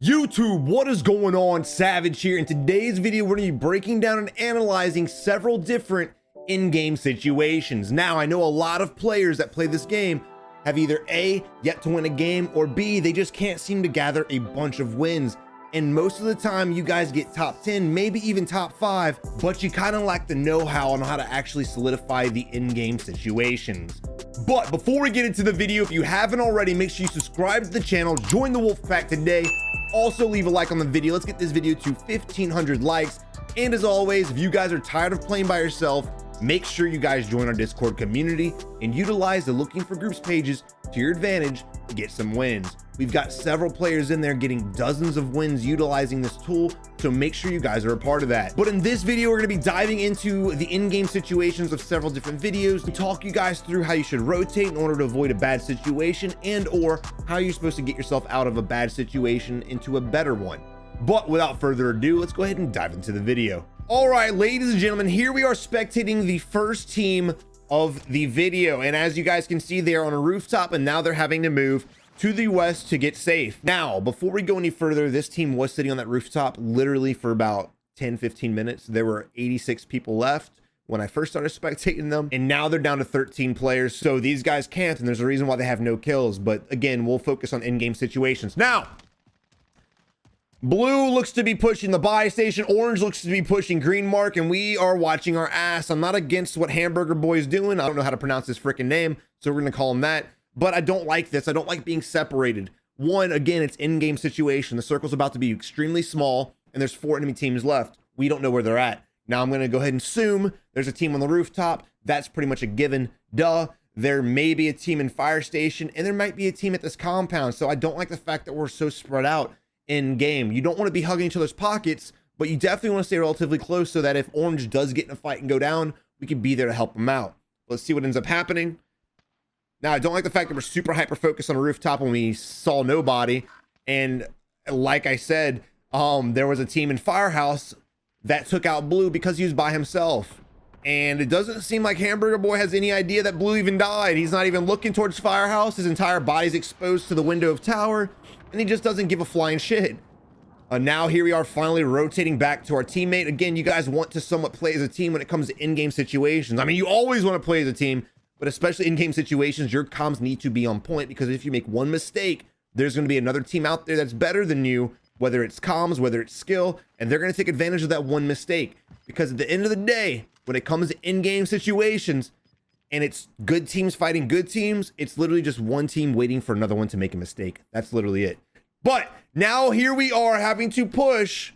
YouTube, what is going on? Savage here. In today's video, we're going to be breaking down and analyzing several different in-game situations. Now, I know a lot of players that play this game have either A, yet to win a game, or B, they just can't seem to gather a bunch of wins. And most of the time, you guys get top 10, maybe even top 5, but you kind of lack the know-how on how to actually solidify the in-game situations. But before we get into the video, if you haven't already, make sure you subscribe to the channel, join the Wolf Pack today. Also leave a like on the video. Let's get this video to 1,500 likes. And as always, if you guys are tired of playing by yourself, make sure you guys join our Discord community and utilize the looking for groups pages to your advantage to get some wins. We've got several players in there getting dozens of wins utilizing this tool, so make sure you guys are a part of that. But in this video, we're going to be diving into the in-game situations of several different videos to talk you guys through how you should rotate in order to avoid a bad situation, and or how you're supposed to get yourself out of a bad situation into a better one. But without further ado, let's go ahead and dive into the video. All right, ladies and gentlemen, here we are spectating the first team of the video. And as you guys can see, they are on a rooftop and now they're having to move to the west to get safe. Now, before we go any further, this team was sitting on that rooftop literally for about 10-15 minutes. There were 86 people left when I first started spectating them, and now they're down to 13 players. So these guys can't, and there's a reason why they have no kills. But again, we'll focus on in-game situations. Now, blue looks to be pushing the buy station, orange looks to be pushing green mark, and we are watching our ass. I'm not against what Hamburger Boy is doing. I don't know how to pronounce his freaking name, so we're gonna call him that. But I don't like this. I don't like being separated. One, again, it's in-game situation. The circle's about to be extremely small, and there's 4 enemy teams left. We don't know where they're at. Now I'm gonna go ahead and assume there's a team on the rooftop. That's pretty much a given. Duh. There may be a team in fire station, and there might be a team at this compound. So I don't like the fact that we're so spread out in game. You don't want to be hugging each other's pockets, but you definitely want to stay relatively close so that if orange does get in a fight and go down, we can be there to help them out. Let's see what ends up happening. Now, I don't like the fact that we're super hyper focused on a rooftop when we saw nobody. And like I said, there was a team in Firehouse that took out Blue because he was by himself. And it doesn't seem like Hamburger Boy has any idea that Blue even died. He's not even looking towards Firehouse. His entire body's exposed to the window of tower, and he just doesn't give a flying shit. Now here we are finally rotating back to our teammate. Again, you guys want to somewhat play as a team when it comes to in-game situations. I mean, you always want to play as a team, but especially in-game situations, your comms need to be on point, because if you make one mistake, there's going to be another team out there that's better than you, whether it's comms, whether it's skill, and they're going to take advantage of that one mistake. Because at the end of the day, when it comes to in-game situations, and it's good teams fighting good teams, it's literally just one team waiting for another one to make a mistake. That's literally it. But now here we are having to push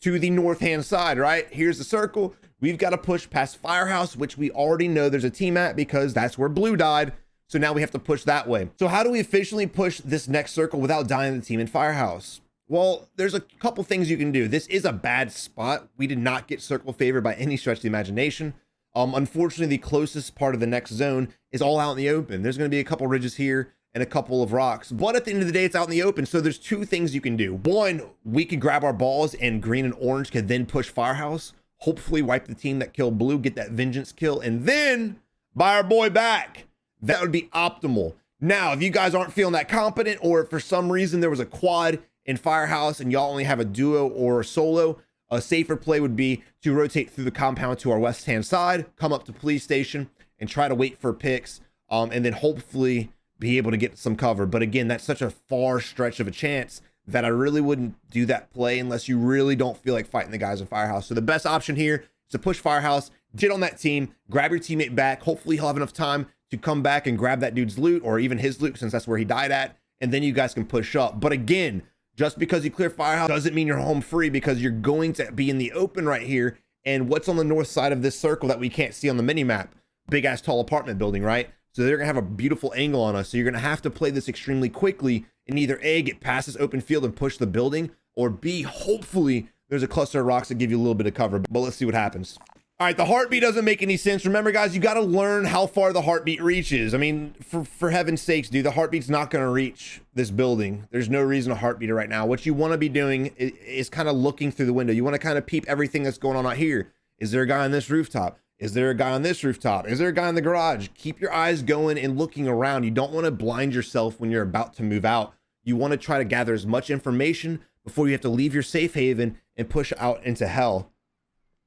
to the north-hand side, right? Here's the circle. We've got to push past Firehouse, which we already know there's a team at because that's where Blue died. So now we have to push that way. So how do we efficiently push this next circle without dying the team in Firehouse? Well, there's a couple things you can do. This is a bad spot. We did not get circle favor by any stretch of the imagination. Unfortunately, the closest part of the next zone is all out in the open. There's going to be a couple ridges here and a couple of rocks, but at the end of the day, it's out in the open. So there's 2 things you can do. One, we can grab our balls and green and orange can then push Firehouse, hopefully wipe the team that killed Blue, get that vengeance kill, and then buy our boy back. That would be optimal. Now, if you guys aren't feeling that confident, or if for some reason there was a quad in Firehouse and y'all only have a duo or a solo, a safer play would be to rotate through the compound to our west-hand side, come up to police station, and try to wait for picks, and then hopefully be able to get some cover. But again, that's such a far stretch of a chance that I really wouldn't do that play unless you really don't feel like fighting the guys in Firehouse. So the best option here is to push Firehouse, get on that team, grab your teammate back. Hopefully he'll have enough time to come back and grab that dude's loot, or even his loot, since that's where he died at, and then you guys can push up. But again, just because you clear Firehouse doesn't mean you're home free, because you're going to be in the open right here. And what's on the north side of this circle that we can't see on the mini map? Big ass tall apartment building, right? So they're gonna have a beautiful angle on us. So you're gonna have to play this extremely quickly and either A, get past this open field and push the building, or B, hopefully there's a cluster of rocks that give you a little bit of cover. But let's see what happens. All right, the heartbeat doesn't make any sense. Remember, guys, you got to learn how far the heartbeat reaches. I mean, for heaven's sakes, dude, the heartbeat's not going to reach this building. There's no reason to heartbeat it right now. What you want to be doing is kind of looking through the window. You want to kind of peep everything that's going on out here. Is there a guy on this rooftop? Is there a guy on this rooftop? Is there a guy in the garage? Keep your eyes going and looking around. You don't want to blind yourself when you're about to move out. You want to try to gather as much information before you have to leave your safe haven and push out into hell.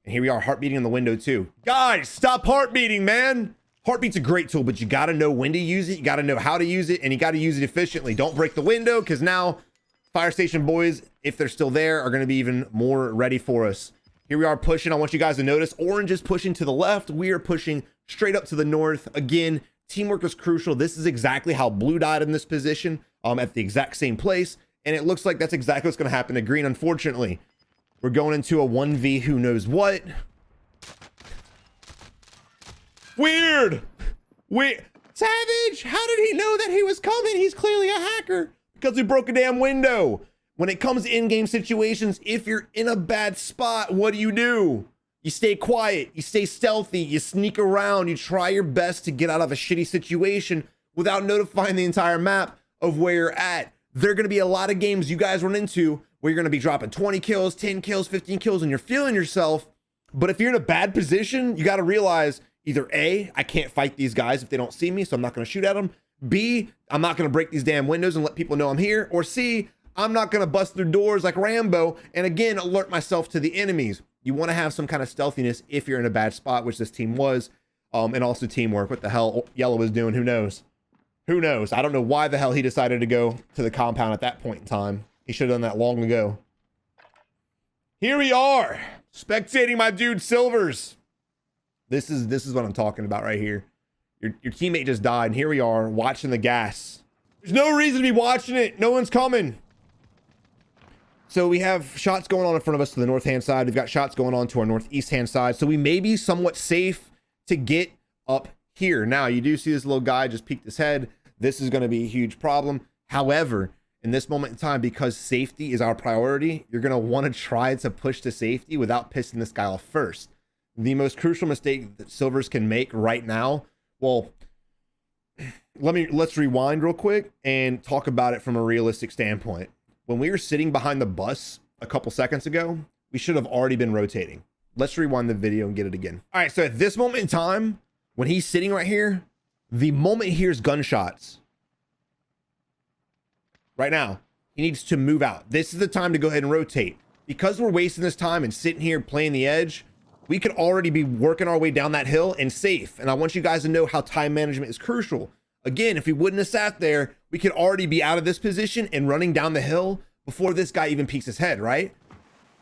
And here we are, heart beating in the window too. Guys, stop heart beating, man. Heartbeat's a great tool, but you got to know when to use it. You got to know how to use it, and you got to use it efficiently. Don't break the window, because now fire station boys, if they're still there, are going to be even more ready for us. Here we are pushing. I want you guys to notice orange is pushing to the left. We are pushing straight up to the north. Again, teamwork is crucial. This is exactly how blue died in this position, at the exact same place. And it looks like that's exactly what's going to happen to green, unfortunately. We're going into a 1v who knows what. Weird. Savage, how did he know that he was coming? He's clearly a hacker because we broke a damn window. When it comes to in-game situations, if you're in a bad spot, what do? You stay quiet, you stay stealthy, you sneak around, you try your best to get out of a shitty situation without notifying the entire map of where you're at. There are going to be a lot of games you guys run into where you're going to be dropping 20 kills, 10 kills, 15 kills, and you're feeling yourself. But if you're in a bad position, you got to realize either A, I can't fight these guys if they don't see me, so I'm not going to shoot at them. B, I'm not going to break these damn windows and let people know I'm here. Or C, I'm not going to bust through doors like Rambo and again alert myself to the enemies. You want to have some kind of stealthiness if you're in a bad spot, which this team was, and also teamwork. What the hell Yellow was doing, who knows? Who knows? I don't know why the hell he decided to go to the compound at that point in time. He should have done that long ago. Here we are, spectating my dude Silvers. This is what I'm talking about right here. Your teammate just died, and here we are watching the gas. There's no reason to be watching it. No one's coming. So we have shots going on in front of us to the north-hand side. We've got shots going on to our northeast-hand side. So we may be somewhat safe to get up here. Now, you do see this little guy just peeked his head. This is going to be a huge problem. However, in this moment in time, because safety is our priority, you're going to want to try to push to safety without pissing this guy off first. The most crucial mistake that Silvers can make right now, well, let's rewind real quick and talk about it from a realistic standpoint. When we were sitting behind the bus a couple seconds ago, we should have already been rotating. Let's rewind the video and get it again. All right, so at this moment in time, when he's sitting right here, the moment he hears gunshots, right now, he needs to move out. This is the time to go ahead and rotate. Because we're wasting this time and sitting here playing the edge, we could already be working our way down that hill and safe. And I want you guys to know how time management is crucial. Again, if we wouldn't have sat there, we could already be out of this position and running down the hill before this guy even peeks his head, right?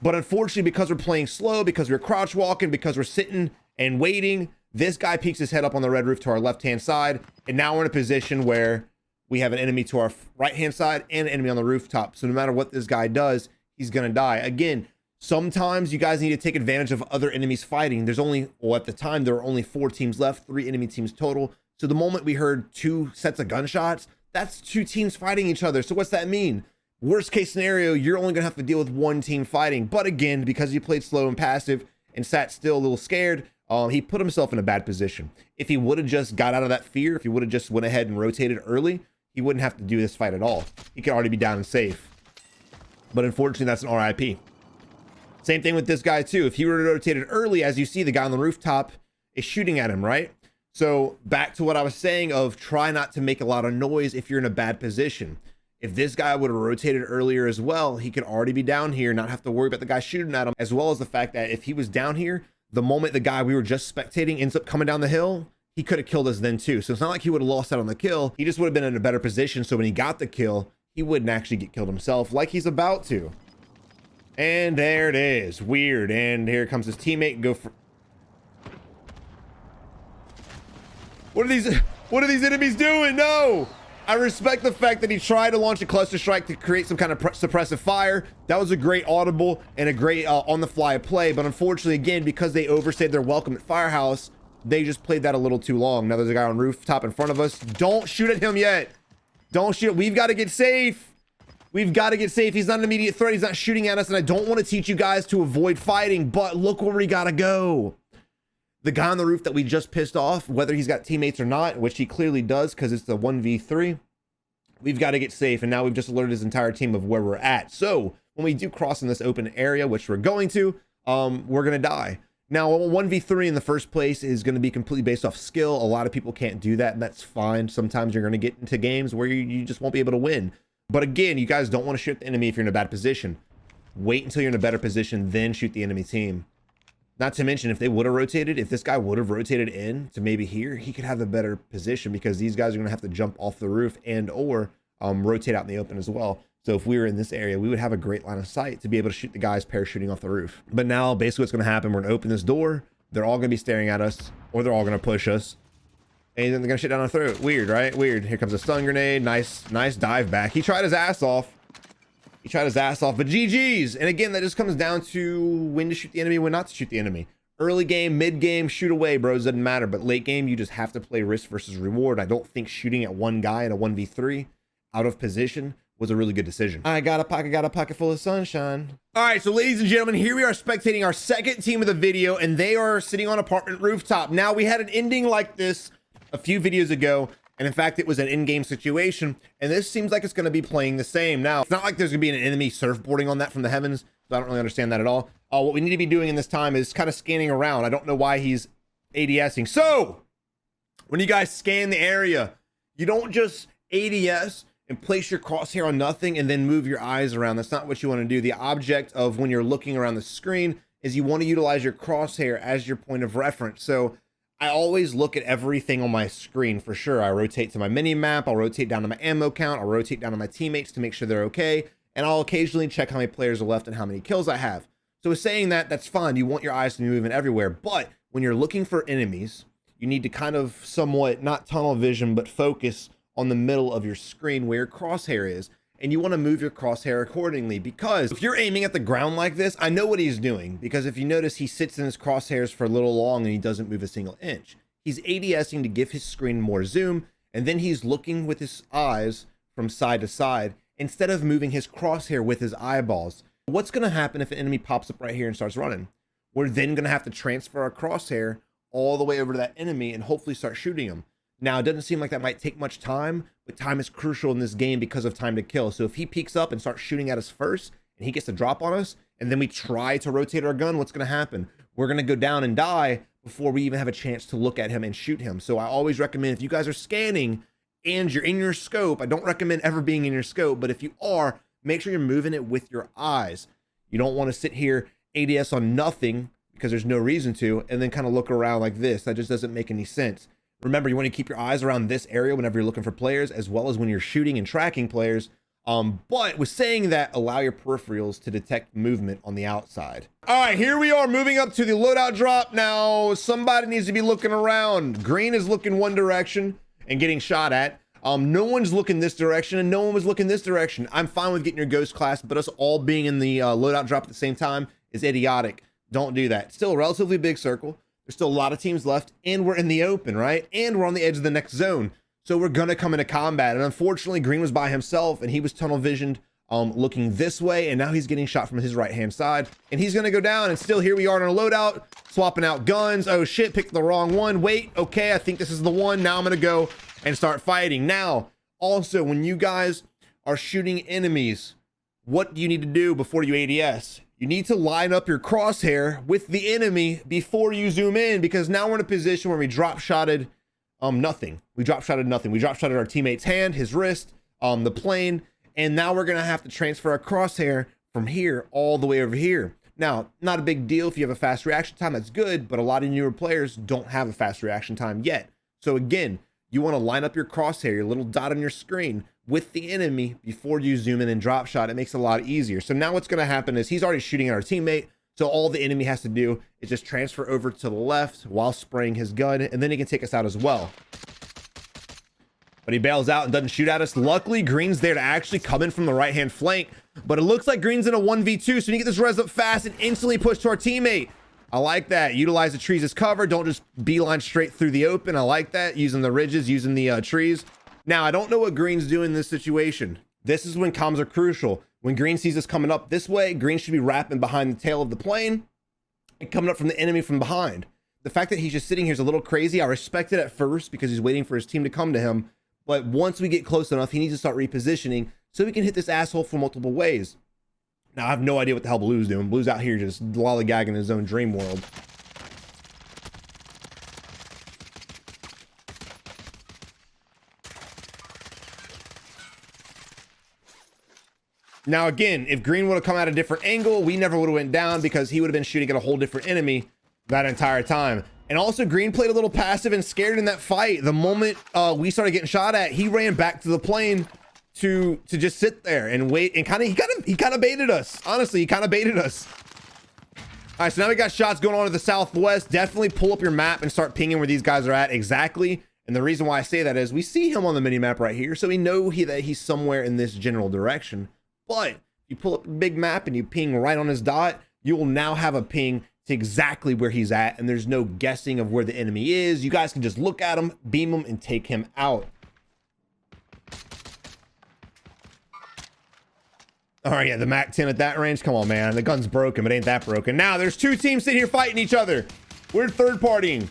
But unfortunately, because we're playing slow, because we're crouch walking, because we're sitting and waiting, this guy peeks his head up on the red roof to our left-hand side. And now we're in a position where we have an enemy to our right-hand side and an enemy on the rooftop. So no matter what this guy does, he's going to die. Again, sometimes you guys need to take advantage of other enemies fighting. There's only, well, at the time, there were only 4 teams left, 3 enemy teams total. So the moment we heard 2 sets of gunshots, that's 2 teams fighting each other. So what's that mean? Worst case scenario, you're only going to have to deal with 1 team fighting. But again, because he played slow and passive and sat still a little scared, he put himself in a bad position. If he would have just got out of that fear, if he would have just went ahead and rotated early, he wouldn't have to do this fight at all. He could already be down and safe. But unfortunately, that's an RIP. Same thing with this guy too. If he were rotated early, as you see, the guy on the rooftop is shooting at him, right? So back to what I was saying of try not to make a lot of noise if you're in a bad position. If this guy would have rotated earlier as well, he could already be down here, not have to worry about the guy shooting at him, as well as the fact that if he was down here, the moment the guy we were just spectating ends up coming down the hill, he could have killed us then too. So it's not like he would have lost out on the kill. He just would have been in a better position. So when he got the kill, he wouldn't actually get killed himself like he's about to. And there it is. Weird. And here comes his teammate. Go for... What are these enemies doing? No! I respect the fact that he tried to launch a cluster strike to create some kind of suppressive fire. That was a great audible and a great on-the-fly play. But unfortunately, again, because they overstayed their welcome at Firehouse, they just played that a little too long. Now there's a guy on rooftop in front of us. Don't shoot at him yet. Don't shoot. We've got to get safe. We've got to get safe. He's not an immediate threat. He's not shooting at us. And I don't want to teach you guys to avoid fighting, but look where we got to go. The guy on the roof that we just pissed off, whether he's got teammates or not, which he clearly does because it's the 1v3, we've got to get safe. And now we've just alerted his entire team of where we're at. So when we do cross in this open area, which we're going to, we're going to die. Now, 1v3 in the first place is going to be completely based off skill. A lot of people can't do that, and that's fine. Sometimes you're going to get into games where you just won't be able to win. But again, you guys don't want to shoot the enemy if you're in a bad position. wait until you're in a better position, then shoot the enemy team. Not to mention, if they would have rotated, if this guy would have rotated in to maybe here, he could have a better position because these guys are going to have to jump off the roof and or rotate out in the open as well. So if we were in this area, we would have a great line of sight to be able to shoot the guys parachuting off the roof. But now basically what's going to happen, we're going to open this door. They're all going to be staring at us, or they're all going to push us. And then they're going to shit down our throat. Weird, right? Weird. Here comes a stun grenade. Nice dive back. He tried his ass off. But GG's. And again, that just comes down to when to shoot the enemy, when not to shoot the enemy. Early game, mid game, shoot away, bros. Doesn't matter. But late game, you just have to play risk versus reward. I don't think shooting at one guy in a 1v3 out of position was a really good decision. I got a pocket full of sunshine. All right, so ladies and gentlemen, here we are spectating our second team of the video, and they are sitting on apartment rooftop. Now, we had an ending like this a few videos ago, and in fact, it was an in-game situation, and this seems like it's going to be playing the same. Now, it's not like there's going to be an enemy surfboarding on that from the heavens, so I don't really understand that at all. What we need to be doing in this time is kind of scanning around. I don't know why he's ADSing. So, when you guys scan the area, you don't just ADS and place your crosshair on nothing and then move your eyes around. That's not what you want to do. The object of when you're looking around the screen is you want to utilize your crosshair as your point of reference. So I always look at everything on my screen for sure. I rotate to my mini map. I'll rotate down to my ammo count. I'll rotate down to my teammates to make sure they're okay. And I'll occasionally check how many players are left and how many kills I have. So saying that, that's fine. You want your eyes to be moving everywhere. But when you're looking for enemies, you need to kind of somewhat, not tunnel vision, but focus on the middle of your screen where your crosshair is. And you want to move your crosshair accordingly, because if you're aiming at the ground like this, I know what he's doing, because if you notice, he sits in his crosshairs for a little long and he doesn't move a single inch. He's ADSing to give his screen more zoom, and then he's looking with his eyes from side to side instead of moving his crosshair with his eyeballs. What's going to happen if an enemy pops up right here and starts running? We're then going to have to transfer our crosshair all the way over to that enemy and hopefully start shooting him. Now, it doesn't seem like that might take much time, but time is crucial in this game because of time to kill. So if he peeks up and starts shooting at us first and he gets to drop on us, and then we try to rotate our gun, what's going to happen? We're going to go down and die before we even have a chance to look at him and shoot him. So I always recommend, if you guys are scanning and you're in your scope, I don't recommend ever being in your scope, but if you are, make sure you're moving it with your eyes. You don't want to sit here ADS on nothing because there's no reason to, and then kind of look around like this. That just doesn't make any sense. Remember, you want to keep your eyes around this area whenever you're looking for players, as well as when you're shooting and tracking players. But with saying that, allow your peripherals to detect movement on the outside. All right, here we are moving up to the loadout drop. Now, somebody needs to be looking around. Green is looking one direction and getting shot at. No one's looking this direction, and no one was looking this direction. I'm fine with getting your ghost class, but us all being in the loadout drop at the same time is idiotic. Don't do that. Still a relatively big circle. There's still a lot of teams left, and we're in the open, right? And we're on the edge of the next zone. So we're going to come into combat. And unfortunately, Green was by himself, and he was tunnel visioned looking this way. And now he's getting shot from his right-hand side. And he's going to go down. And still here we are in a loadout, swapping out guns. Oh, shit, picked the wrong one. Wait, okay, I think this is the one. Now I'm going to go and start fighting. Now, also, when you guys are shooting enemies, what do you need to do before you ADS? You need to line up your crosshair with the enemy before you zoom in, because now we're in a position where we drop-shotted nothing. We drop-shotted nothing. We drop-shotted our teammate's hand, his wrist, the plane, and now we're going to have to transfer our crosshair from here all the way over here. Now, not a big deal if you have a fast reaction time, that's good, but a lot of newer players don't have a fast reaction time yet. So again, you want to line up your crosshair, your little dot on your screen, with the enemy before you zoom in and drop shot. It makes it a lot easier. So now what's going to happen is he's already shooting at our teammate. So all the enemy has to do is just transfer over to the left while spraying his gun, and then he can take us out as well. But he bails out and doesn't shoot at us. Luckily, Green's there to actually come in from the right-hand flank, but it looks like Green's in a 1v2, so we need to get this res up fast and instantly push to our teammate. I like that. Utilize the trees as cover. Don't just beeline straight through the open. I like that. Using the ridges, using the trees. Now, I don't know what Green's doing in this situation. This is when comms are crucial. When Green sees us coming up this way, Green should be wrapping behind the tail of the plane and coming up from the enemy from behind. The fact that he's just sitting here is a little crazy. I respect it at first because he's waiting for his team to come to him. But once we get close enough, he needs to start repositioning so we can hit this asshole from multiple ways. Now, I have no idea what the hell Blue's doing. Blue's out here just lollygagging in his own dream world. Now, again, if green would have come at a different angle, we never would have went down because he would have been shooting at a whole different enemy that entire time. And also green played a little passive and scared in that fight. The moment we started getting shot at, he ran back to the plane to just sit there and wait, and he kind of baited us. Honestly, he kind of baited us. All right, so now we got shots going on to the southwest. Definitely pull up your map and start pinging where these guys are at exactly. And the reason why I say that is we see him on the mini map right here, so we know that he's somewhere in this general direction. But if you pull up a big map and you ping right on his dot, you will now have a ping to exactly where he's at, and there's no guessing of where the enemy is. You guys can just look at him, beam him, and take him out. All right, yeah, the MAC-10 at that range. Come on, man. The gun's broken, but ain't that broken. Now, there's two teams sitting here fighting each other. We're third-partying.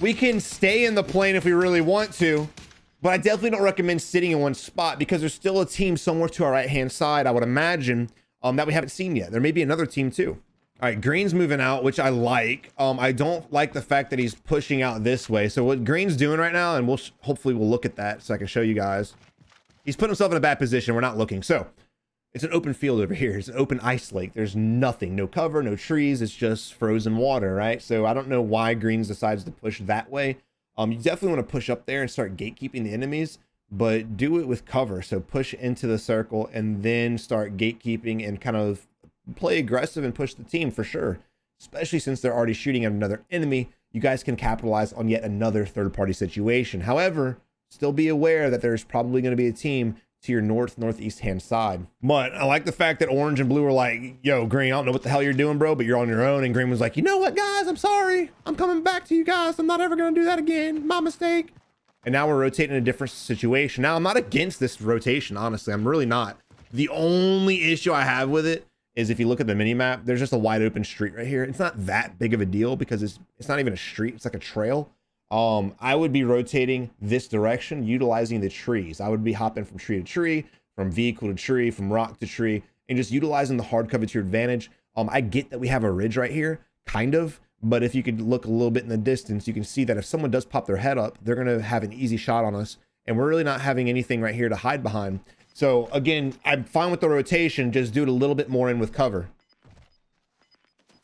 We can stay in the plane if we really want to, but I definitely don't recommend sitting in one spot because there's still a team somewhere to our right-hand side, I would imagine, that we haven't seen yet. There may be another team, too. All right, green's moving out, which I like. I don't like the fact that he's pushing out this way. So what green's doing right now, and hopefully we'll look at that so I can show you guys. He's put himself in a bad position. We're not looking. So it's an open field over here. It's an open ice lake. There's nothing, no cover, no trees. It's just frozen water, right? So I don't know why greens decides to push that way. You definitely want to push up there and start gatekeeping the enemies, but do it with cover. So push into the circle and then start gatekeeping and kind of play aggressive and push the team for sure, especially since they're already shooting at another enemy. You guys can capitalize on yet another third-party situation. However, still be aware that there's probably going to be a team to your northeast hand side. But I like the fact that orange and blue were like, yo, green, I don't know what the hell you're doing, bro, but you're on your own. And green was like, you know what, guys, I'm sorry, I'm coming back to you guys, I'm not ever gonna do that again, my mistake. And now we're rotating a different situation. Now, I'm not against this rotation, honestly. I'm really not. The only issue I have with it is if you look at the mini map, there's just a wide open street right here. It's not that big of a deal because it's not even a street, it's like a trail. I would be rotating this direction, utilizing the trees. I would be hopping from tree to tree, from vehicle to tree, from rock to tree, and just utilizing the hard cover to your advantage. I get that we have a ridge right here, kind of, but if you could look a little bit in the distance, you can see that if someone does pop their head up, they're going to have an easy shot on us, and we're really not having anything right here to hide behind. So again, I'm fine with the rotation, just do it a little bit more in with cover.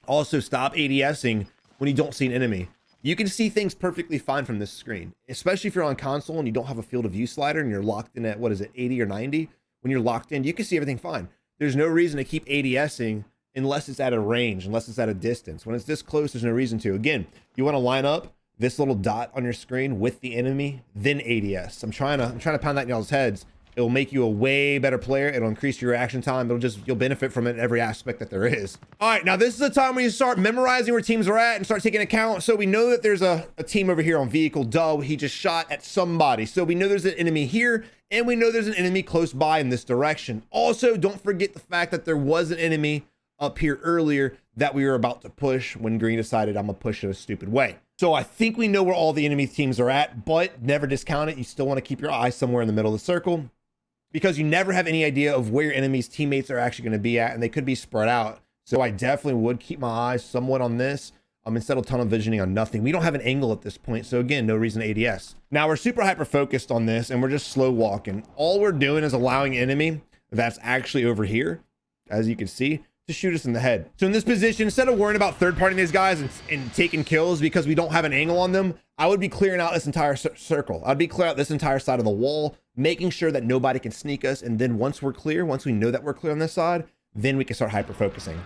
Also, stop ADSing when you don't see an enemy. You can see things perfectly fine from this screen, especially if you're on console and you don't have a field of view slider and you're locked in at, what is it, 80 or 90? When you're locked in, you can see everything fine. There's no reason to keep ADSing unless it's at a range, unless it's at a distance. When it's this close, there's no reason to. Again, you want to line up this little dot on your screen with the enemy, then ADS. I'm trying to pound that in y'all's heads. It will make you a way better player. It'll increase your reaction time. You'll benefit from it in every aspect that there is. All right, now this is the time when you start memorizing where teams are at and start taking account. So we know that there's a team over here on vehicle. Duh, he just shot at somebody. So we know there's an enemy here, and we know there's an enemy close by in this direction. Also, don't forget the fact that there was an enemy up here earlier that we were about to push when green decided I'm gonna push it a stupid way. So I think we know where all the enemy teams are at, but never discount it. You still want to keep your eyes somewhere in the middle of the circle, because you never have any idea of where your enemy's teammates are actually going to be at, and they could be spread out. So I definitely would keep my eyes somewhat on this instead of tunnel visioning on nothing. We don't have an angle at this point, so again, no reason to ADS. Now we're super hyper focused on this, and we're just slow walking. All we're doing is allowing enemy that's actually over here, as you can see, to shoot us in the head. So in this position, instead of worrying about third-partying these guys and taking kills because we don't have an angle on them, I would be clearing out this entire circle. I'd be clearing out this entire side of the wall, making sure that nobody can sneak us. And then once we're clear, once we know that we're clear on this side, then we can start hyper-focusing.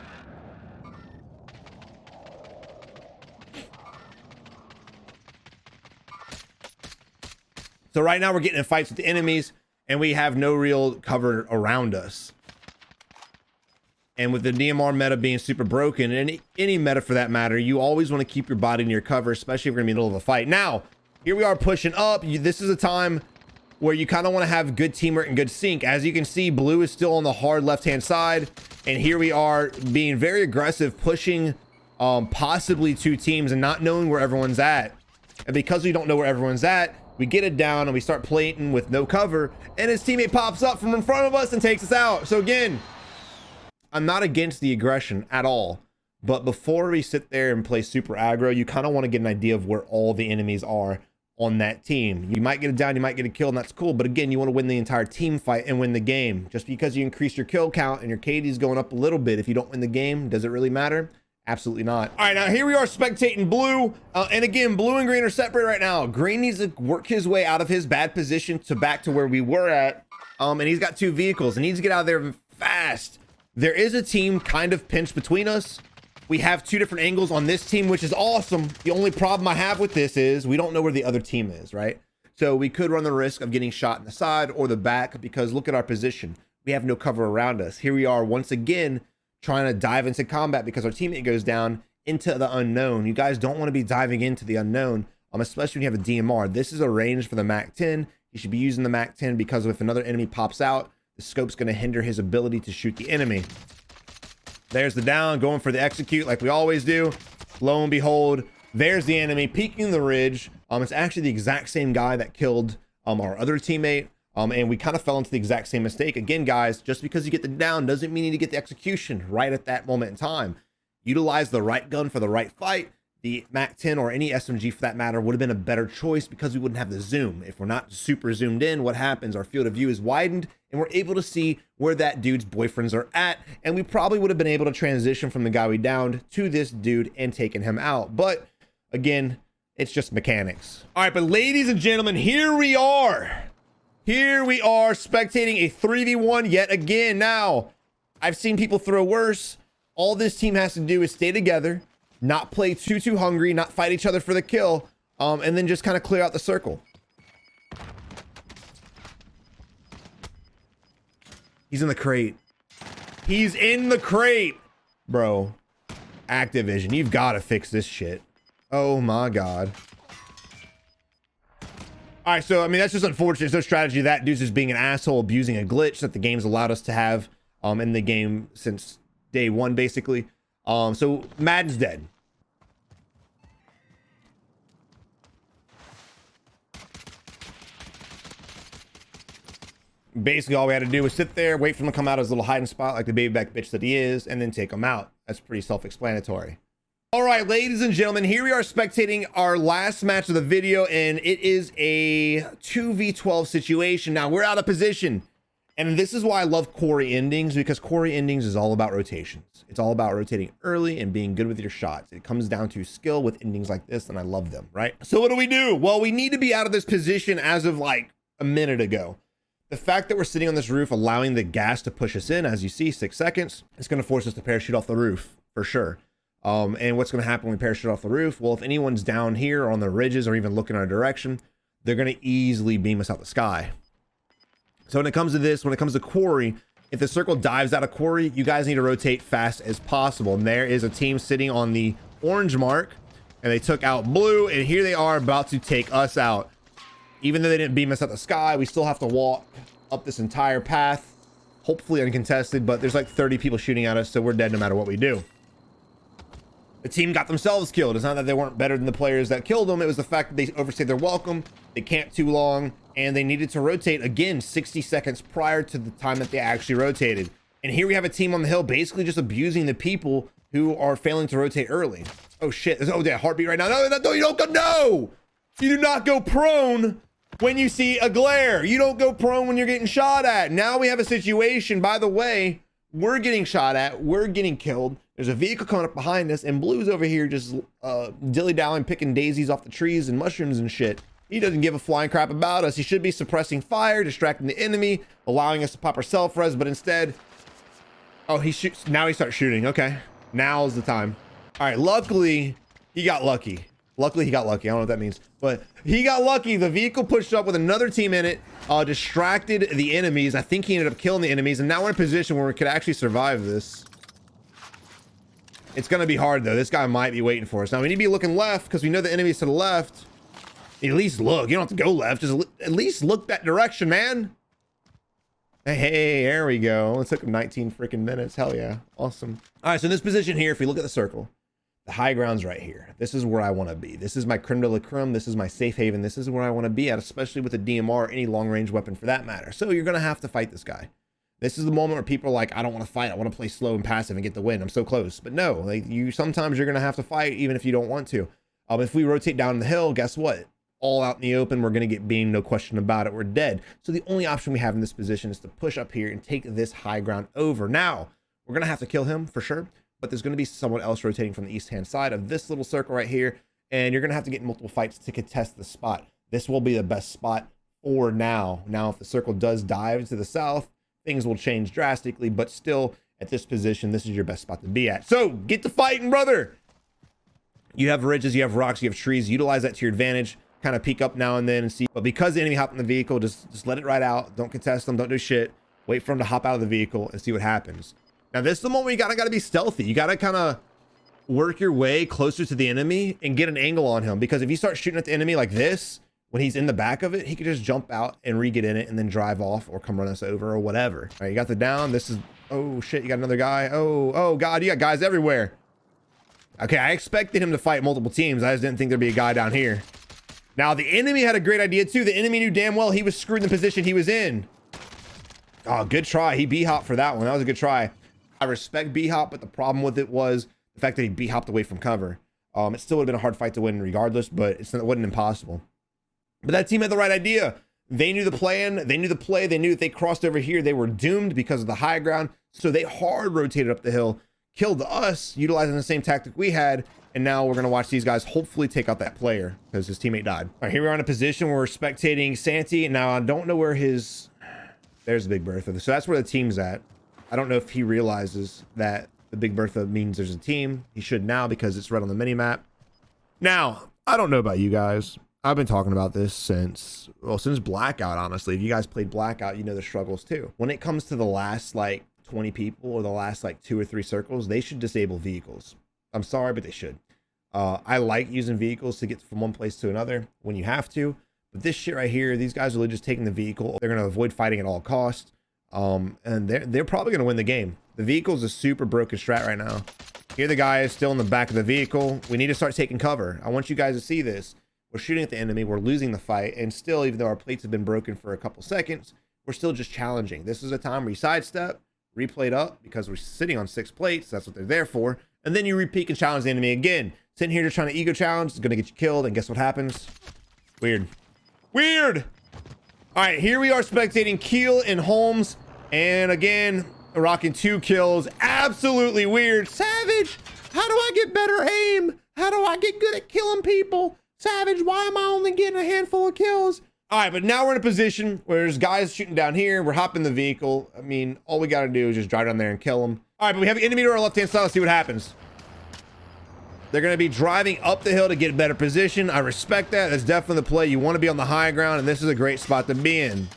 So right now we're getting in fights with the enemies, and we have no real cover around us. And with the DMR meta being super broken, and any meta for that matter, you always want to keep your body near cover, especially if you're going to be in the middle of a fight. Now, here we are pushing up. This is a time where you kind of want to have good teamwork and good sync. As you can see, blue is still on the hard left-hand side. And here we are being very aggressive, pushing possibly two teams and not knowing where everyone's at. And because we don't know where everyone's at, we get it down and we start playing with no cover. And his teammate pops up from in front of us and takes us out. So again, I'm not against the aggression at all, but before we sit there and play super aggro, you kind of want to get an idea of where all the enemies are on that team. You might get it down, you might get a kill, and that's cool. But again, you want to win the entire team fight and win the game. Just because you increase your kill count and your KD's going up a little bit, if you don't win the game, does it really matter? Absolutely not. All right, now here we are spectating blue. And again, blue and green are separate right now. Green needs to work his way out of his bad position to back to where we were at. And he's got 2 vehicles and he needs to get out of there fast. There is a team kind of pinched between us. We have 2 different angles on this team, which is awesome. The only problem I have with this is we don't know where the other team is, right? So we could run the risk of getting shot in the side or the back, because look at our position. We have no cover around us. Here we are once again trying to dive into combat because our teammate goes down into the unknown. You guys don't want to be diving into the unknown, especially when you have a DMR. This is a range for the MAC-10. You should be using the MAC-10 because if another enemy pops out, the scope's going to hinder his ability to shoot the enemy. There's the down, going for the execute like we always do. Lo and behold, there's the enemy peeking the ridge. It's actually the exact same guy that killed our other teammate. And we kind of fell into the exact same mistake. Again, guys, just because you get the down doesn't mean you need to get the execution right at that moment in time. Utilize the right gun for the right fight. The MAC-10 or any SMG for that matter would have been a better choice because we wouldn't have the zoom. If we're not super zoomed in, what happens? Our field of view is widened and we're able to see where that dude's boyfriends are at. And we probably would have been able to transition from the guy we downed to this dude and taken him out. But again, it's just mechanics. All right, but ladies and gentlemen, here we are. Here we are spectating a 3v1 yet again. Now, I've seen people throw worse. All this team has to do is stay together, not play too hungry, not fight each other for the kill, and then just kind of clear out the circle. He's in the crate. He's in the crate. Bro, Activision, you've got to fix this shit. Oh my God. All right, so I mean, that's just unfortunate. There's no strategy. That dude's just being an asshole, abusing a glitch that the game's allowed us to have in the game since day 1, basically. So Madden's dead. Basically, all we had to do was sit there, wait for him to come out of his little hiding spot like the baby back bitch that he is, and then take him out. That's pretty self-explanatory. All right, ladies and gentlemen, here we are spectating our last match of the video, and it is a 2v12 situation. Now, we're out of position, and this is why I love quarry endings, because quarry endings is all about rotations. It's all about rotating early and being good with your shots. It comes down to skill with endings like this, and I love them, right? So what do? Well, we need to be out of this position as of like a minute ago. The fact that we're sitting on this roof, allowing the gas to push us in, as you see, 6 seconds, it's going to force us to parachute off the roof, for sure. And what's going to happen when we parachute off the roof? Well, if anyone's down here or on the ridges or even looking our direction, they're going to easily beam us out the sky. So when it comes to this, when it comes to quarry, if the circle dives out of quarry, you guys need to rotate fast as possible. And there is a team sitting on the orange mark, and they took out blue, and here they are about to take us out. Even though they didn't beam us out the sky, we still have to walk up this entire path, hopefully uncontested, but there's like 30 people shooting at us, so we're dead no matter what we do. The team got themselves killed. It's not that they weren't better than the players that killed them. It was the fact that they overstayed their welcome. They camped too long, and they needed to rotate again 60 seconds prior to the time that they actually rotated. And here we have a team on the hill basically just abusing the people who are failing to rotate early. Oh shit! There's that heartbeat right now. No, you don't go. No, you do not go prone when you see a glare. You don't go prone when you're getting shot at. Now we have a situation. By the way, we're getting shot at. We're getting killed. There's a vehicle coming up behind us, and Blue's over here just dilly-dallying, picking daisies off the trees and mushrooms and shit. He doesn't give a flying crap about us. He should be suppressing fire, distracting the enemy, allowing us to pop our self-res, but instead... Oh, he shoots. Now he starts shooting. Okay. Now's the time. All right. Luckily, he got lucky. Luckily, he got lucky. I don't know what that means, but he got lucky. The vehicle pushed up with another team in it, distracted the enemies. I think he ended up killing the enemies, and now we're in a position where we could actually survive this. It's going to be hard, though. This guy might be waiting for us. Now, we need to be looking left because we know the enemy's to the left. At least look. You don't have to go left. Just at least look that direction, man. Hey, there we go. It took him 19 freaking minutes. Hell yeah. Awesome. All right, so in this position here, if we look at the circle, the high ground's right here. This is where I want to be. This is my creme de la creme. This is my safe haven. This is where I want to be at, especially with a DMR or any long-range weapon for that matter. So you're going to have to fight this guy. This is the moment where people are like, I don't want to fight. I want to play slow and passive and get the win. I'm so close. But no, like sometimes you're going to have to fight even if you don't want to. If we rotate down the hill, guess what? all out in the open. We're going to get beamed, no question about it. We're dead. So the only option we have in this position is to push up here and take this high ground over. Now, we're going to have to kill him for sure, but there's going to be someone else rotating from the east-hand side of this little circle right here, and you're going to have to get in multiple fights to contest the spot. This will be the best spot for now. Now, if the circle does dive to the south, things will change drastically, but still, at this position, this is your best spot to be at. So, get to fighting, brother! You have ridges, you have rocks, you have trees. Utilize that to your advantage. Kind of peek up now and then and see. But because the enemy hopped in the vehicle, just let it ride out. Don't contest them. Don't do shit. Wait for them to hop out of the vehicle and see what happens. Now, this is the moment where you gotta be stealthy. You gotta kind of work your way closer to the enemy and get an angle on him. Because if you start shooting at the enemy like this, when he's in the back of it, he could just jump out and re-get in it and then drive off or come run us over or whatever. All right, you got the down. This is, oh shit, you got another guy. Oh God, you got guys everywhere. Okay, I expected him to fight multiple teams. I just didn't think there'd be a guy down here. Now, the enemy had a great idea too. The enemy knew damn well he was screwed in the position he was in. Oh, good try. He B-hopped for that one. That was a good try. I respect B-hop, but the problem with it was the fact that he B-hopped away from cover. It still would have been a hard fight to win regardless, but it wasn't impossible. But that team had the right idea. They knew the plan. They knew the play. They knew if they crossed over here, they were doomed because of the high ground. So they hard rotated up the hill, killed us, utilizing the same tactic we had. And now we're going to watch these guys hopefully take out that player because his teammate died. All right, here we are in a position where we're spectating Santi. And now I don't know where his... There's the Big Bertha. So that's where the team's at. I don't know if he realizes that the Big Bertha means there's a team. He should now because it's red on the mini-map. Now, I don't know about you guys. I've been talking about this since Blackout, honestly. If you guys played Blackout, you know the struggles too. When it comes to the last like 20 people or the last like 2 or 3 circles, they should disable vehicles. I'm sorry, but they should. I like using vehicles to get from one place to another when you have to. But this shit right here, these guys are just taking the vehicle. They're going to avoid fighting at all costs. And they're probably going to win the game. The vehicle's a super broken strat right now. Here the guy is still in the back of the vehicle. We need to start taking cover. I want you guys to see this. We're shooting at the enemy. We're losing the fight. And still, even though our plates have been broken for a couple seconds, we're still just challenging. This is a time where you sidestep, replay it up because we're sitting on 6 plates. That's what they're there for. And then you repeat and challenge the enemy again. Sitting here just trying to ego challenge is going to get you killed. And guess what happens? Weird. Weird. All right, here we are spectating Keel and Holmes. And again, rocking 2 kills. Absolutely weird. Savage, how do I get better aim? How do I get good at killing people? Savage, why am I only getting a handful of kills? All right, but now we're in a position where there's guys shooting down here. We're hopping the vehicle. I mean, all we got to do is just drive down there and kill them. All right, but we have an enemy to our left-hand side. Let's see what happens. They're going to be driving up the hill to get a better position. I respect that. That's definitely the play. You want to be on the high ground, and this is a great spot to be in.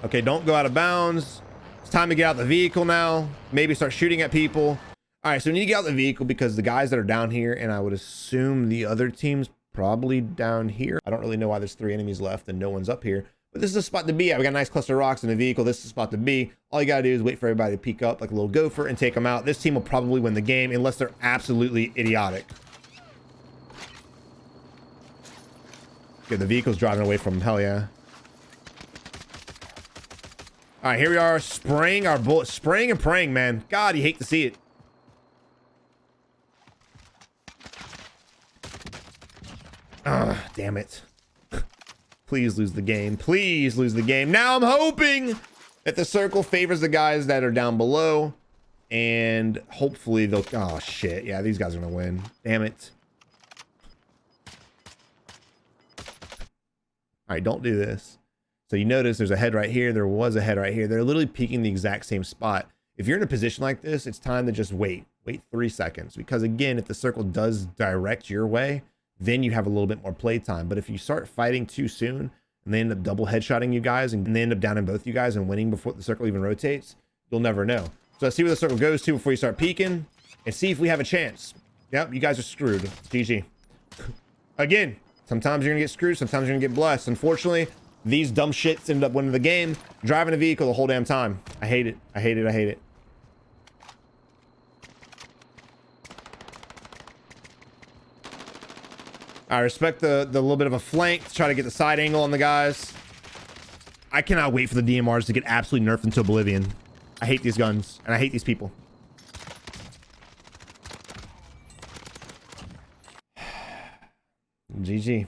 Okay, don't go out of bounds. It's time to get out the vehicle now. Maybe start shooting at people. All right, so we need to get out the vehicle because the guys that are down here, and I would assume the other team's probably down here. I don't really know why there's 3 enemies left and no one's up here. But this is a spot to be at. We got a nice cluster of rocks in the vehicle. This is a spot to be. All you got to do is wait for everybody to peek up like a little gopher and take them out. This team will probably win the game unless they're absolutely idiotic. Okay, the vehicle's driving away from them. Hell yeah. All right, here we are spraying our bullets. Spraying and praying, man. God, you hate to see it. Damn it. Please lose the game. Please lose the game. Now I'm hoping that the circle favors the guys that are down below. And hopefully they'll... Oh, shit. Yeah, these guys are going to win. Damn it. All right, don't do this. So you notice there's a head right here. There was a head right here. They're literally peeking the exact same spot. If you're in a position like this, it's time to just wait. Wait 3 seconds. Because, again, if the circle does direct your way, then you have a little bit more play time. But if you start fighting too soon and they end up double headshotting you guys and they end up downing both you guys and winning before the circle even rotates, you'll never know. So let's see where the circle goes to before you start peeking and see if we have a chance. Yep, you guys are screwed. GG. Again, sometimes you're gonna get screwed, sometimes you're gonna get blessed. Unfortunately, these dumb shits end up winning the game, driving a vehicle the whole damn time. I hate it. I hate it. I hate it. I respect the little bit of a flank to try to get the side angle on the guys. I cannot wait for the DMRs to get absolutely nerfed into oblivion. I hate these guns, and I hate these people. GG.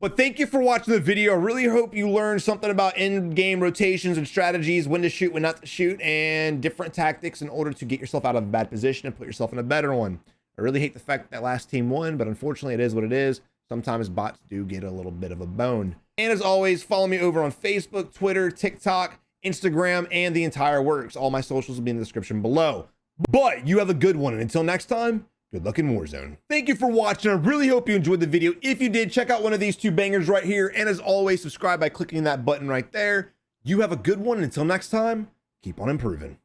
But thank you for watching the video. I really hope you learned something about in-game rotations and strategies, when to shoot, when not to shoot, and different tactics in order to get yourself out of a bad position and put yourself in a better one. I really hate the fact that last team won, but unfortunately it is what it is. Sometimes bots do get a little bit of a bone. And as always, follow me over on Facebook, Twitter, TikTok, Instagram, and the entire works. All my socials will be in the description below. But you have a good one, and until next time, good luck in Warzone. Thank you for watching. I really hope you enjoyed the video. If you did, check out one of these two bangers right here. And as always, subscribe by clicking that button right there. You have a good one. And until next time, keep on improving.